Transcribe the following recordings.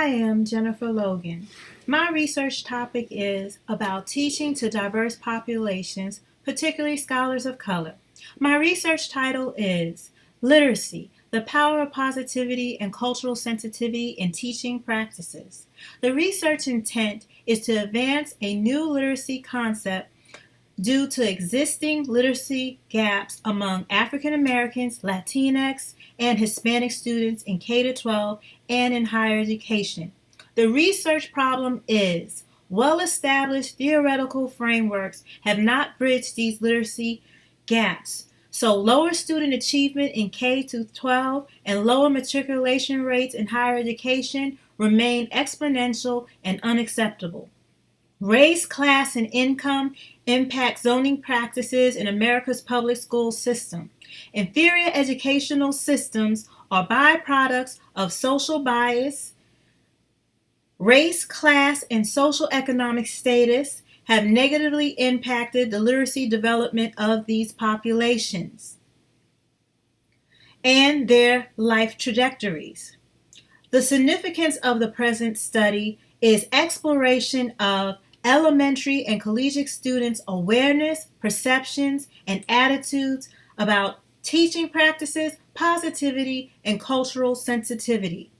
I am Jennifer Logan. My research topic is about teaching to diverse populations, particularly scholars of color. My research title is Literacy, the Power of Positivity and Cultural Sensitivity in Teaching Practices. The research intent is to advance a new literacy concept due to existing literacy gaps among African Americans, Latinx, and Hispanic students in K-12 and in higher education. The research problem is well-established theoretical frameworks have not bridged these literacy gaps. So lower student achievement in K-12 and lower matriculation rates in higher education remain exponential and unacceptable. Race, class, and income impact zoning practices in America's public school system. Inferior educational systems are byproducts of social bias. Race, class, and social economic status have negatively impacted the literacy development of these populations and their life trajectories. The significance of the present study is exploration of elementary and collegiate students' awareness, perceptions, and attitudes about teaching practices, positivity, and cultural sensitivity.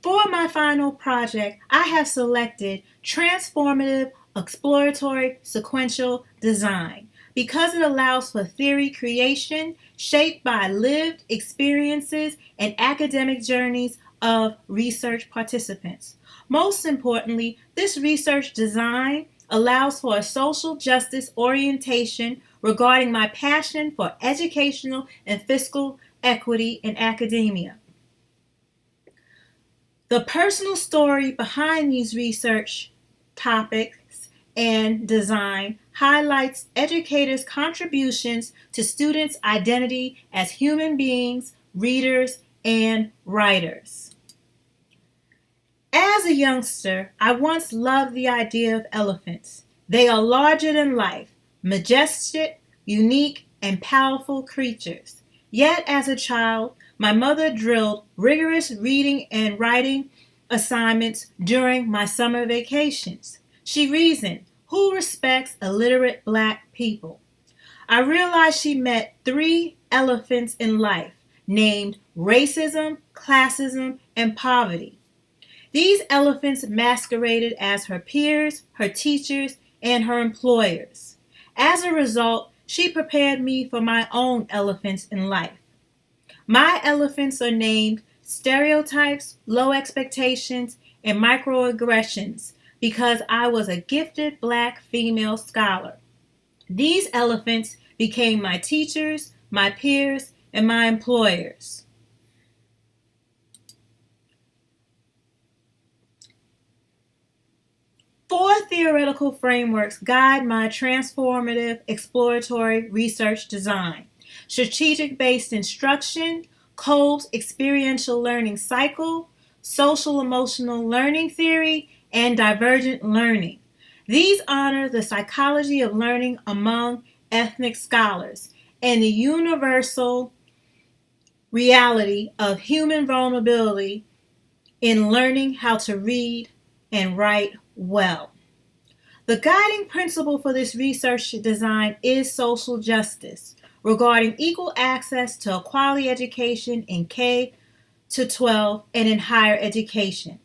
For my final project, I have selected transformative, exploratory, sequential design because it allows for theory creation shaped by lived experiences and academic journeys of research participants. Most importantly, this research design allows for a social justice orientation regarding my passion for educational and fiscal equity in academia. The personal story behind these research topics and design highlights educators' contributions to students' identity as human beings, readers, and writers. As a youngster, I once loved the idea of elephants. They are larger than life, majestic, unique, and powerful creatures. Yet, as a child, my mother drilled rigorous reading and writing assignments during my summer vacations. She reasoned, who respects illiterate black people? I realized she met three elephants in life, named racism, classism, and poverty. These elephants masqueraded as her peers, her teachers, and her employers. As a result, she prepared me for my own elephants in life. My elephants are named stereotypes, low expectations, and microaggressions because I was a gifted black female scholar. These elephants became my teachers, my peers, and my employers. Four theoretical frameworks guide my transformative exploratory research design: strategic-based instruction, Kolb's experiential learning cycle, social-emotional learning theory, and divergent learning. These honor the psychology of learning among ethnic scholars and the universal reality of human vulnerability in learning how to read and write well. The guiding principle for this research design is social justice regarding equal access to a quality education in K-12 and in higher education.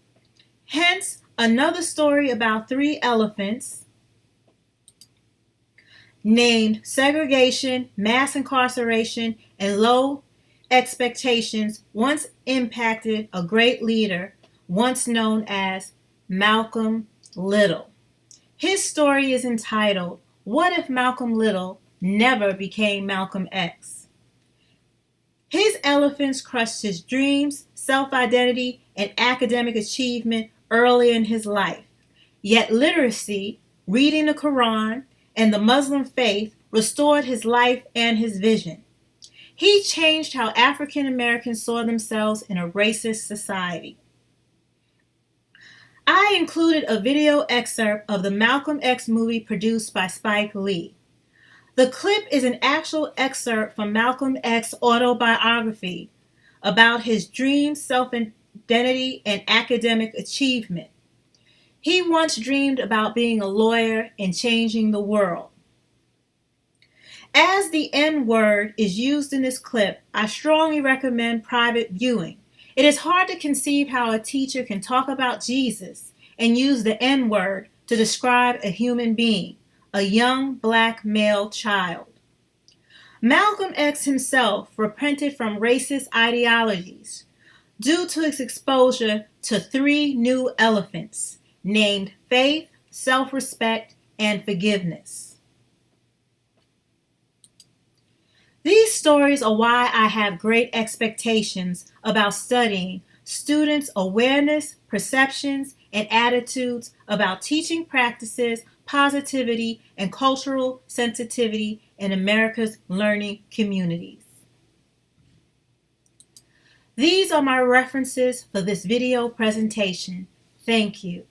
Hence, another story about three elephants named segregation, mass incarceration, and low expectations once impacted a great leader once known as Malcolm Little. His story is entitled, What If Malcolm Little Never Became Malcolm X? His elephants crushed his dreams, self-identity, and academic achievement early in his life. Yet literacy, reading the Quran, and the Muslim faith restored his life and his vision. He changed how African Americans saw themselves in a racist society. I included a video excerpt of the Malcolm X movie produced by Spike Lee. The clip is an actual excerpt from Malcolm X's autobiography, about his dream, self-identity, and academic achievement. He once dreamed about being a lawyer and changing the world. As the N word is used in this clip, I strongly recommend private viewing. It is hard to conceive how a teacher can talk about Jesus and use the N word to describe a human being, a young black male child. Malcolm X himself repented from racist ideologies due to his exposure to 3 new elephants named faith, self-respect, and forgiveness. These stories are why I have great expectations about studying students' awareness, perceptions, and attitudes about teaching practices, positivity, and cultural sensitivity in America's learning communities. These are my references for this video presentation. Thank you.